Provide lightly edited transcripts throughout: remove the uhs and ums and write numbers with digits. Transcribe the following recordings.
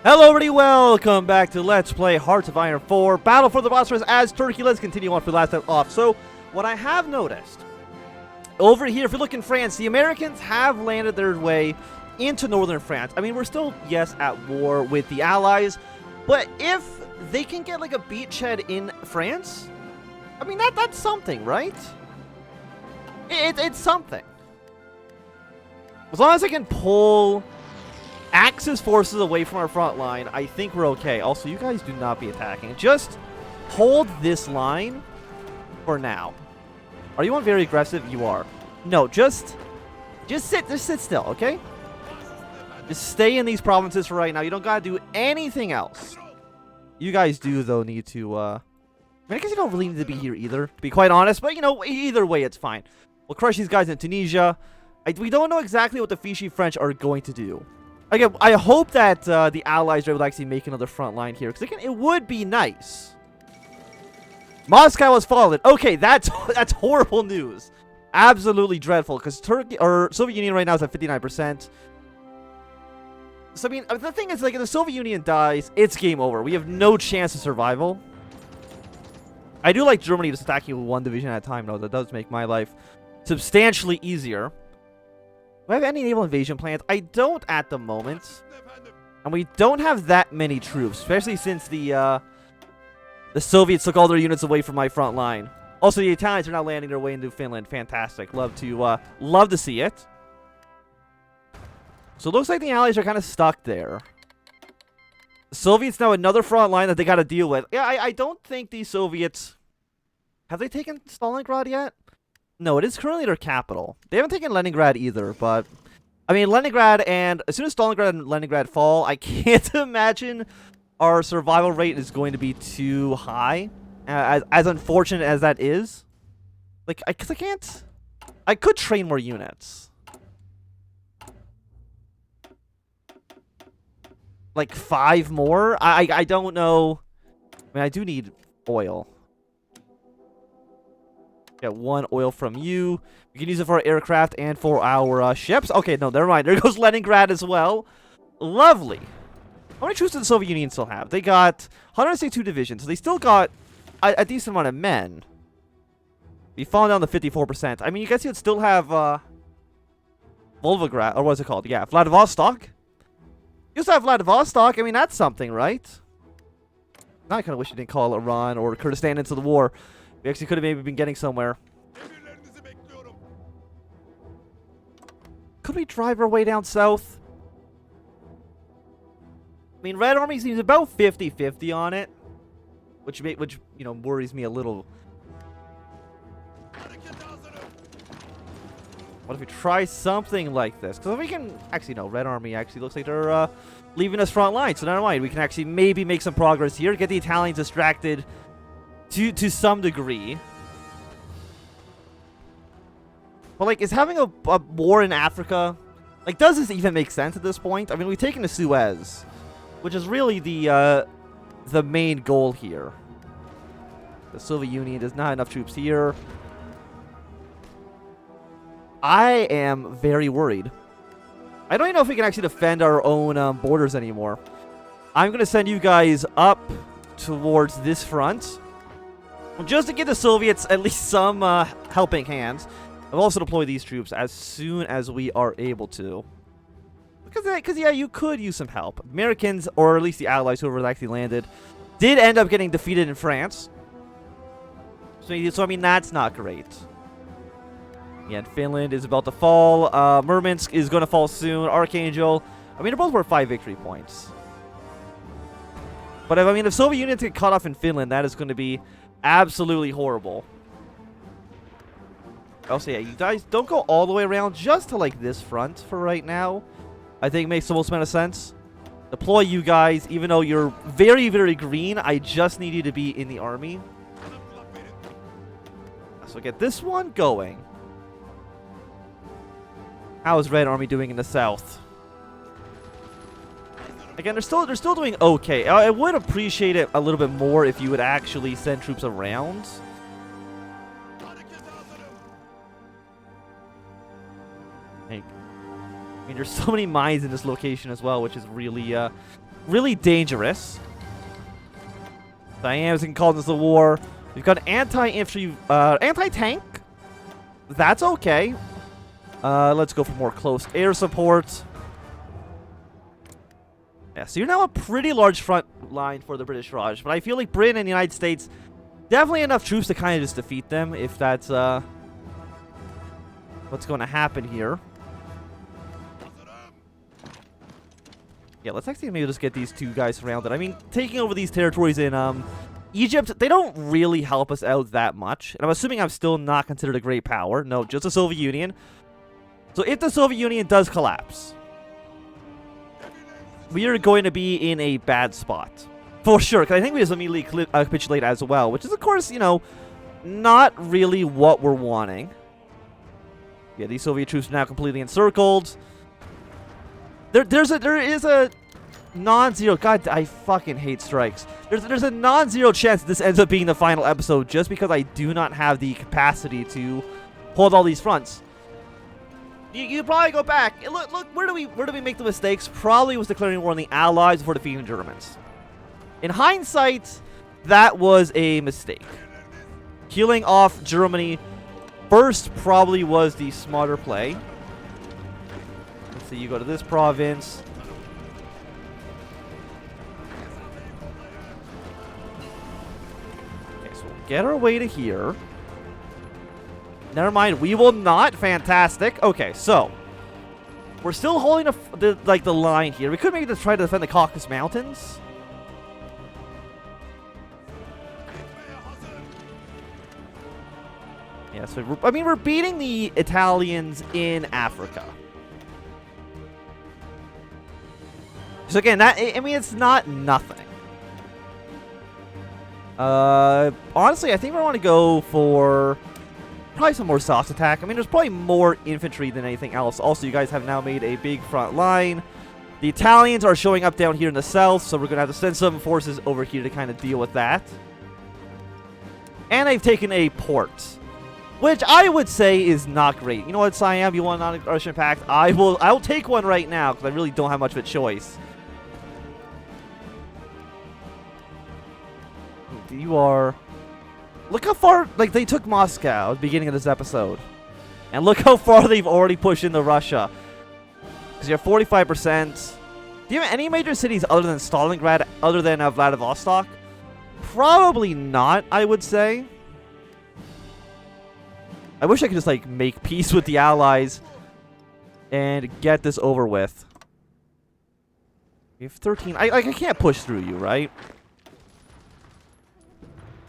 Hello everybody, welcome back to Let's Play Hearts of Iron 4 Battle for the Bosporus as Turkey. Let's continue on for the last time off. So, what I have noticed, over here, if you look in France, the Americans have landed their way into northern France. I mean, we're still, yes, at war with the Allies, but if they can get like a beachhead in France, I mean, that's something, right? It's something. As long as I can pull Axis forces away from our front line, I think we're okay. Also, you guys do not be attacking. Just hold this line for now. Are you on very aggressive? You are. No, just sit still, okay? Just stay in these provinces for right now. You don't gotta do anything else. You guys do, though, need to, I guess you don't really need to be here either, to be quite honest. But, you know, either way, it's fine. We'll crush these guys in Tunisia. We don't know exactly what the Vichy French are going to do. Again, I hope that the Allies are able to actually make another front line here, because again, it would be nice. Moscow has fallen. Okay, that's horrible news. Absolutely dreadful, because Turkey or Soviet Union right now is at 59%. So I mean, the thing is, like, if the Soviet Union dies, it's game over. We have no chance of survival. I do like Germany just attacking one division at a time, though. That does make my life substantially easier. Do I have any naval invasion plans? I don't at the moment. And we don't have that many troops, especially since the Soviets took all their units away from my front line. Also, the Italians are now landing their way into Finland. Fantastic. Love to see it. So it looks like the Allies are kind of stuck there. The Soviets now another front line that they got to deal with. Yeah, I don't think these Soviets... Have they taken Stalingrad yet? No, it is currently their capital. They haven't taken Leningrad either, but... I mean, Leningrad, and as soon as Stalingrad and Leningrad fall, I can't imagine our survival rate is going to be too high. As unfortunate as that is. Like, because I can't... I could train more units. Like, 5 more? I don't know. I mean, I do need oil. Get 1 oil from you. We can use it for our aircraft and for our ships. Okay, no, never mind. There goes Leningrad as well. Lovely. How many troops does the Soviet Union still have? They got 162 divisions, so they still got a decent amount of men. We've fallen down to 54%. I mean, you guys would still have Volgograd, or what's it called? Yeah, Vladivostok. You still have Vladivostok. I mean, that's something, right? Now I kind of wish you didn't call Iran or Kurdistan into the war. We actually could have maybe been getting somewhere. Could we drive our way down south? I mean, Red Army seems about 50-50 on it. Which, you know, worries me a little. What if we try something like this? Because if we can... Actually, no. Red Army actually looks like they're leaving us front line. So never mind. We can actually maybe make some progress here. Get the Italians distracted to some degree. But, like, is having a war in Africa... Like, does this even make sense at this point? I mean, we've taken the Suez, which is really the main goal here. The Soviet Union does not have enough troops here. I am very worried. I don't even know if we can actually defend our own borders anymore. I'm going to send you guys up towards this front, just to give the Soviets at least some helping hands. I'll also deploy these troops as soon as we are able to. Because yeah, you could use some help. Americans, or at least the Allies, whoever actually landed, did end up getting defeated in France. So I mean, that's not great. Yeah, Finland is about to fall. Murmansk is going to fall soon. Archangel. I mean, they're both worth 5 victory points. But if Soviet units get cut off in Finland, that is going to be absolutely horrible. Also, yeah, you guys don't go all the way around, just to, like, this front for right now. I think it makes the most amount of sense. Deploy you guys, even though you're very, very green. I just need you to be in the army. So get this one going. How is Red Army doing in the south? Again, they're still doing okay. I would appreciate it a little bit more if you would actually send troops around. Like, I mean, there's so many mines in this location as well, which is really really dangerous. Siams can call this a war. We've got anti-infantry, anti-tank. That's okay. Let's go for more close air support. Yeah, so you're now a pretty large front line for the British Raj, but I feel like Britain and the United States, definitely enough troops to kind of just defeat them, if that's what's going to happen here. Yeah, let's actually maybe just get these two guys surrounded. I mean, taking over these territories in Egypt, they don't really help us out that much. And I'm assuming I'm still not considered a great power. No, just the Soviet Union. So if the Soviet Union does collapse, we are going to be in a bad spot. For sure, because I think we just immediately capitulate as well, which is, of course, you know, not really what we're wanting. Yeah, these Soviet troops are now completely encircled. There is a non-zero... God, I fucking hate strikes. There's a non-zero chance this ends up being the final episode just because I do not have the capacity to hold all these fronts. You probably go back. Look, where do we make the mistakes? Probably was declaring war on the Allies before defeating the Germans. In hindsight, that was a mistake. Killing off Germany first probably was the smarter play. Let's see, you go to this province. Okay, so we'll get our way to here. Never mind, we will not. Fantastic. Okay, so we're still holding the line here. We could maybe just try to defend the Caucasus Mountains. Yeah, so I mean, we're beating the Italians in Africa. So again, I mean, it's not nothing. Honestly, I think we want to go for probably some more soft attack. I mean, there's probably more infantry than anything else. Also, you guys have now made a big front line. The Italians are showing up down here in the south, so we're going to have to send some forces over here to kind of deal with that. And I've taken a port, which I would say is not great. You know what, Siam? You want a non-aggression pact? I'll take one right now, because I really don't have much of a choice. You are... Look how far, like, they took Moscow at the beginning of this episode. And look how far they've already pushed into Russia. Because you have 45%. Do you have any major cities other than Stalingrad, other than Vladivostok? Probably not, I would say. I wish I could just, like, make peace with the Allies and get this over with. You have 13. I can't push through you, right?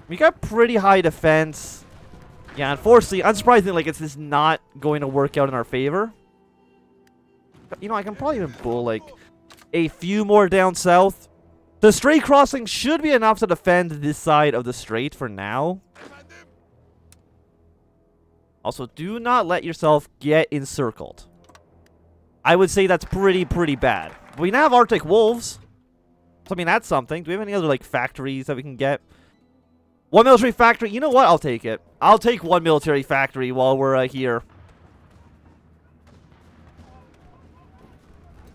We got pretty high defense. Yeah, unfortunately, unsurprisingly, like, it's just not going to work out in our favor. You know, I can probably even pull, like, a few more down south. The strait crossing should be enough to defend this side of the strait for now. Also, do not let yourself get encircled. I would say that's pretty bad. We now have Arctic wolves. So, I mean, that's something. Do we have any other, like, factories that we can get? One military factory. You know what? I'll take it. I'll take one military factory while we're here.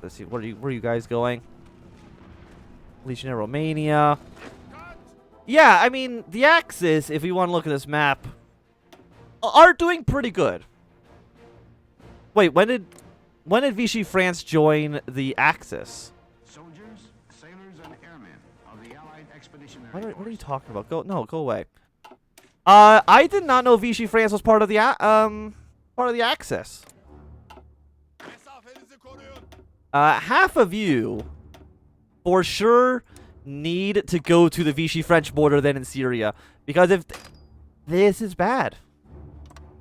Let's see. Where are you guys going? Legion in Romania. Yeah, I mean, the Axis, if we want to look at this map, are doing pretty good. Wait, when did Vichy France join the Axis? Soldiers, sailors, and airmen of the Allied Expeditionary Force. What are you talking about? Go away. I did not know Vichy France was part of the Axis. Half of you, for sure, need to go to the Vichy-French border then in Syria. Because if... This is bad.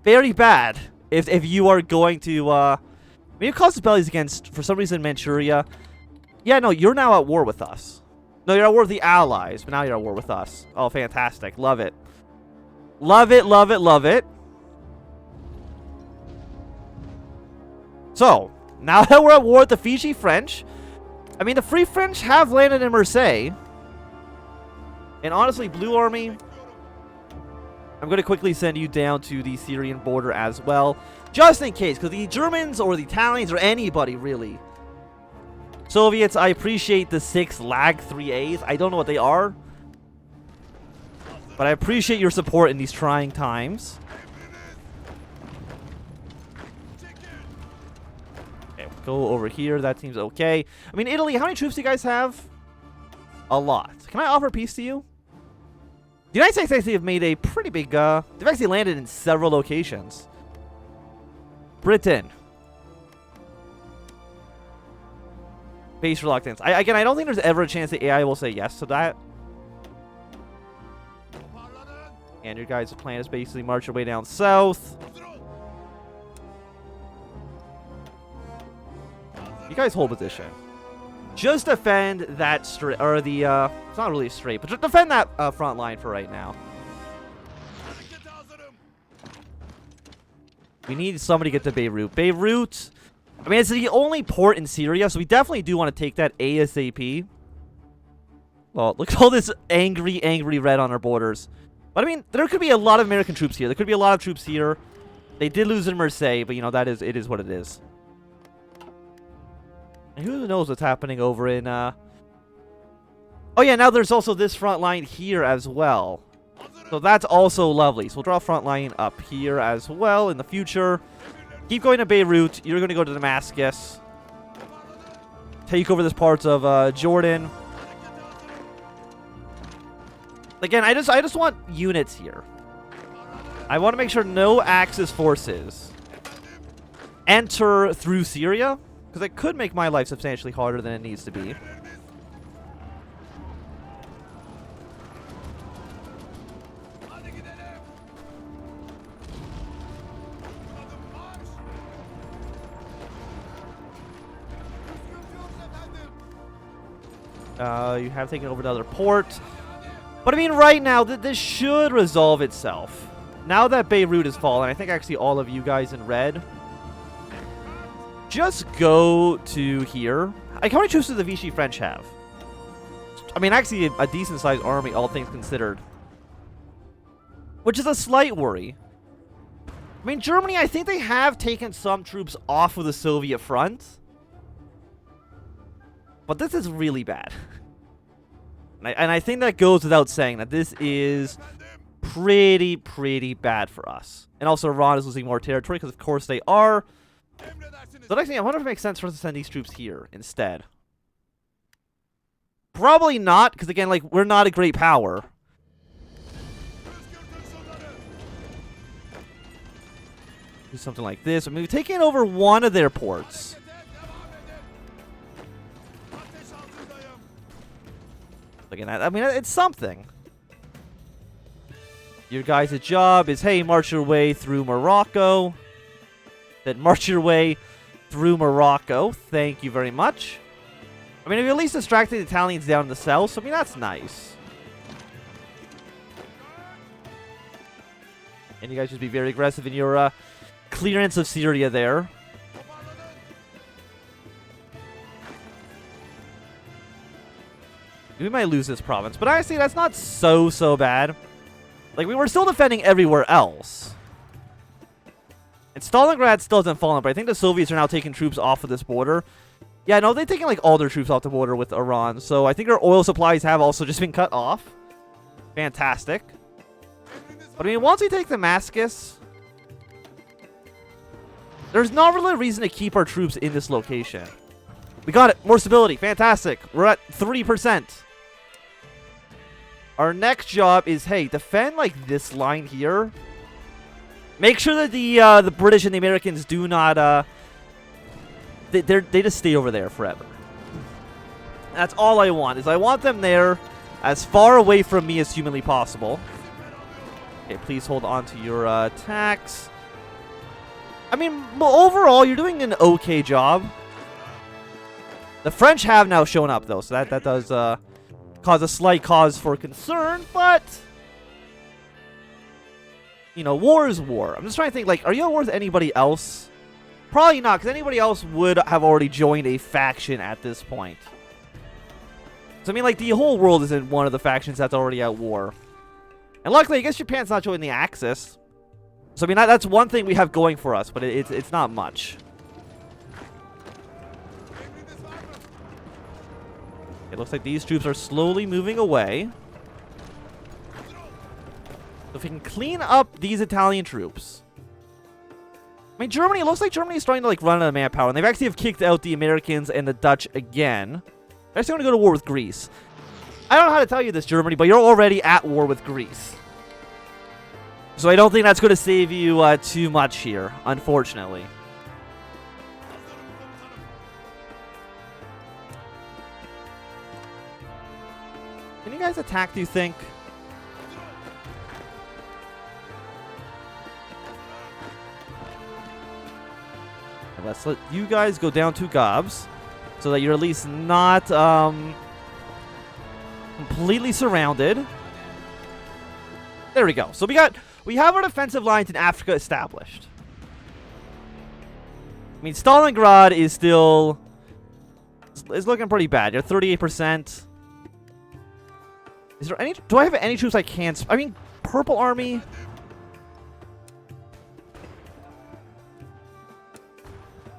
Very bad. If you are going to... I mean, it causes bellies against, for some reason, Manchuria. Yeah, no, you're now at war with us. No, you're at war with the Allies, but now you're at war with us. Oh, fantastic. Love it. Love it, love it, love it. So... Now that we're at war with the Fiji French, I mean, the Free French have landed in Marseille. And honestly, Blue Army, I'm going to quickly send you down to the Syrian border as well. Just in case, because the Germans or the Italians or anybody, really, Soviets, I appreciate the 6 lag 3As. I don't know what they are, but I appreciate your support in these trying times. Okay, we'll go over here. That seems okay. I mean, Italy, how many troops do you guys have? A lot. Can I offer peace to you? The United States actually have made a pretty big, they've actually landed in several locations. Britain. Base reluctance. Again, I don't think there's ever a chance the AI will say yes to that. And your guys' plan is basically march your way down south. You guys hold position. Just defend that straight, or the, it's not really straight, but just defend that front line for right now. We need somebody to get to Beirut. Beirut, I mean, it's the only port in Syria, so we definitely do want to take that ASAP. Well, look at all this angry, angry red on our borders. But I mean, there could be a lot of American troops here. There could be a lot of troops here. They did lose in Marseille, but you know, it is what it is. And who knows what's happening over in, oh yeah, now there's also this front line here as well. So that's also lovely. So we'll draw a front line up here as well in the future. Keep going to Beirut. You're going to go to Damascus. Take over this part of Jordan. Again, I just want units here. I want to make sure no Axis forces enter through Syria, because it could make my life substantially harder than it needs to be. You have taken over another port. But I mean, right now, this should resolve itself. Now that Beirut has fallen, I think actually all of you guys in red, just go to here. Like, how many troops do the Vichy French have? I mean, actually, a decent-sized army, all things considered. Which is a slight worry. I mean, Germany, I think they have taken some troops off of the Soviet front. But this is really bad. And I think that goes without saying that this is pretty bad for us. And also, Iran is losing more territory, because of course they are. So next thing, I wonder if it makes sense for us to send these troops here instead. Probably not, because again, like, we're not a great power. Do something like this. I mean, we've taken over one of their ports. Again, I mean, it's something. Your guys' job is, hey, march your way through Morocco. Then march your way through Morocco. Thank you very much. I mean, if you at least distracted the Italians down in the south, so I mean, that's nice. And you guys just be very aggressive in your clearance of Syria there. We might lose this province, but honestly, that's not so bad. Like, we were still defending everywhere else. And Stalingrad still hasn't fallen, but I think the Soviets are now taking troops off of this border. Yeah, no, they're taking, like, all their troops off the border with Iran. So I think our oil supplies have also just been cut off. Fantastic. But I mean, once we take Damascus, there's not really a reason to keep our troops in this location. We got it. More stability. Fantastic. We're at 3%. Our next job is, hey, defend, like, this line here. Make sure that the British and the Americans do not, they just stay over there forever. That's all I want, is I want them there as far away from me as humanly possible. Okay, please hold on to your attacks. I mean, overall, you're doing an okay job. The French have now shown up, though, so that does cause a slight cause for concern, but you know, war is war. I'm just trying to think, like, are you at war with anybody else? Probably not, because anybody else would have already joined a faction at this point. So, I mean, like, the whole world is in one of the factions that's already at war. And luckily, I guess Japan's not joining the Axis. So, I mean, that's one thing we have going for us, but it's not much. It looks like these troops are slowly moving away. So if we can clean up these Italian troops. I mean, Germany, it looks like Germany is starting to, like, run out of manpower. And they've actually have kicked out the Americans and the Dutch again. They're actually going to go to war with Greece. I don't know how to tell you this, Germany, but you're already at war with Greece. So I don't think that's going to save you too much here, unfortunately. Can you guys attack, do you think? Let's let you guys go down 2 gobs so that you're at least not completely surrounded. There we go. So we have our defensive lines in Africa established. I mean, Stalingrad is still looking pretty bad. You're 38%. Is there any? Do I have any troops I can't? I mean, Purple Army.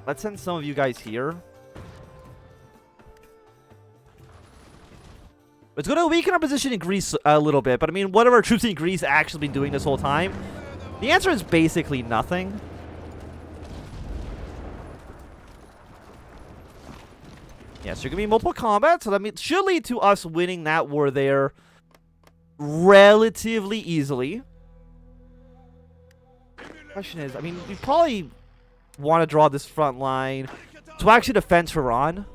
Let's send some of you guys here. It's going to weaken our position in Greece a little bit, but I mean, what have our troops in Greece actually been doing this whole time? The answer is basically nothing. Yeah, so you're going to be multiple combat, so that should lead to us winning that war there relatively easily. Question is, I mean, we probably want to draw this front line to actually defend Tehran.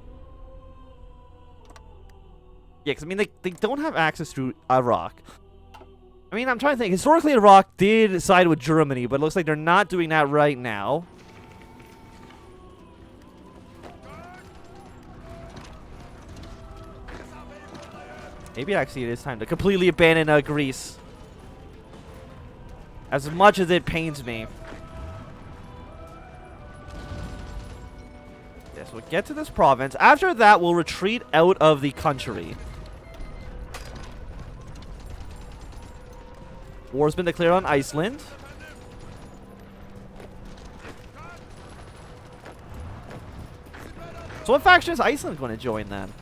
Yeah, because I mean, they don't have access to Iraq. I mean, I'm trying to think. Historically, Iraq did side with Germany, but it looks like they're not doing that right now. Maybe actually it is time to completely abandon Greece. As much as it pains me. Yes, we'll get to this province. After that, we'll retreat out of the country. War's been declared on Iceland. So what faction is Iceland going to join then?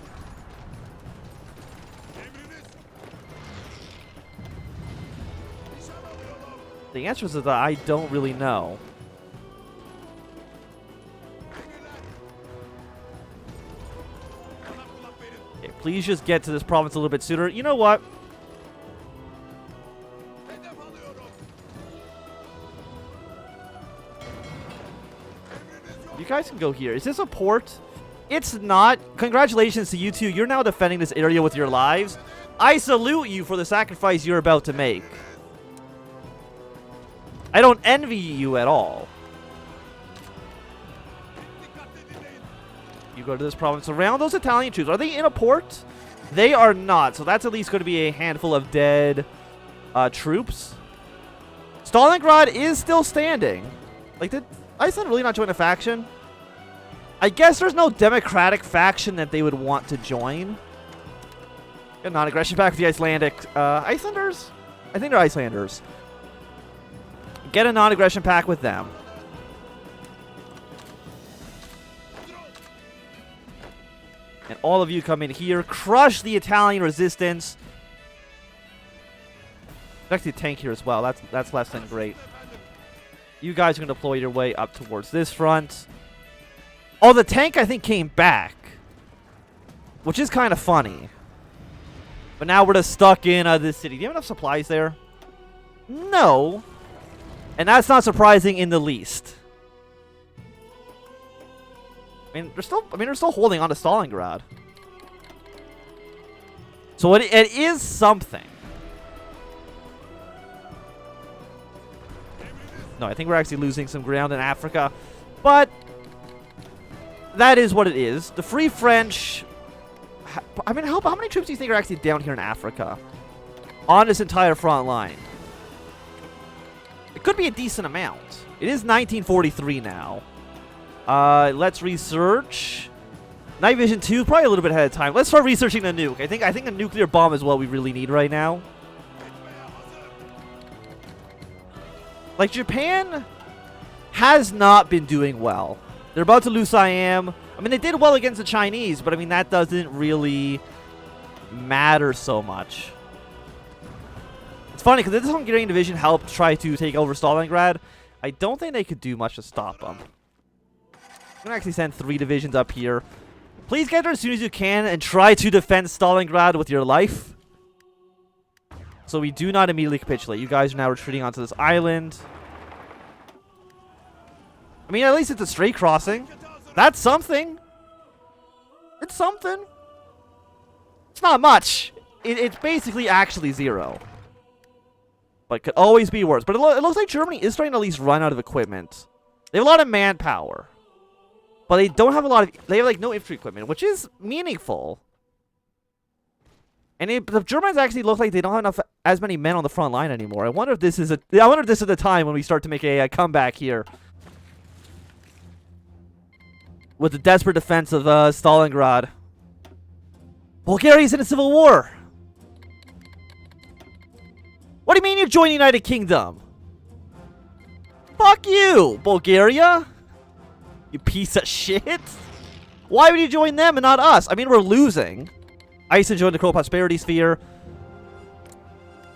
The answer is that I don't really know. Okay, please just get to this province a little bit sooner. You know what? You guys can go here. Is this a port? It's not. Congratulations to you two. You're now defending this area with your lives. I salute you for the sacrifice you're about to make. I don't envy you at all. You go to this province around those Italian troops. Are they in a port? They are not. So that's at least going to be a handful of dead troops. Stalingrad is still standing. Like, did Iceland really not join a faction? I guess there's no democratic faction that they would want to join. Get non-aggression back with the Icelandic Icelanders? I think they're Icelanders. Get a non-aggression pact with them. And all of you come in here. Crush the Italian resistance. There's actually a tank here as well. That's less than great. You guys are going to deploy your way up towards this front. Oh, the tank, I think, came back. Which is kind of funny. But now we're just stuck in this city. Do you have enough supplies there? No. And that's not surprising in the least. I mean, they're still holding on to Stalingrad. So it is something. No, I think we're actually losing some ground in Africa. But that is what it is. The Free French... I mean, how many troops do you think are actually down here in Africa? On this entire front line? It could be a decent amount. It is 1943 now. Let's research. Night Vision 2, probably a little bit ahead of time. Let's start researching the nuke. I think a nuclear bomb is what we really need right now. Like, Japan has not been doing well. They're about to lose Siam. I mean, they did well against the Chinese, but I mean, that doesn't really matter so much. It's funny, because if this Hungarian division helped try to take over Stalingrad, I don't think they could do much to stop them. I'm going to actually send 3 divisions up here. Please get there as soon as you can and try to defend Stalingrad with your life. So we do not immediately capitulate. You guys are now retreating onto this island. I mean, at least it's a straight crossing. That's something. It's something. It's not much. It's basically actually 0. But could always be worse. But it looks like Germany is starting to at least run out of equipment. They have a lot of manpower. But they don't have a lot of... They have, like, no infantry equipment, which is meaningful. And the Germans actually look like they don't have as many men on the front line anymore. I wonder if this is the time when we start to make a comeback here. With the desperate defense of Stalingrad. Bulgaria's in a civil war. What do you mean you join the United Kingdom? Fuck you, Bulgaria. You piece of shit. Why would you join them and not us? I mean, we're losing. Iceland joined the Crow Prosperity Sphere.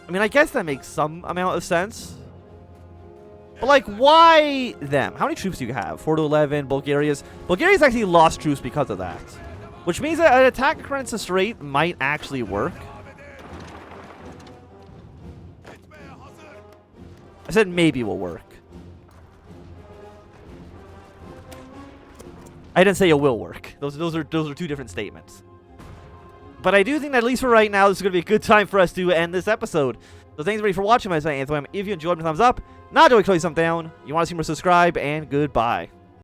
I mean, I guess that makes some amount of sense. But, like, why them? How many troops do you have? 4 to 11. Bulgaria's actually lost troops because of that. Which means that an attack across the strait might actually work. I said maybe will work. I didn't say it will work. Those are 2 different statements. But I do think that at least for right now, this is going to be a good time for us to end this episode. So thanks everybody for watching. My name is Anthem. If you enjoyed, thumbs up. Not enjoyed, click thumbs down. You want to see more, subscribe, and goodbye.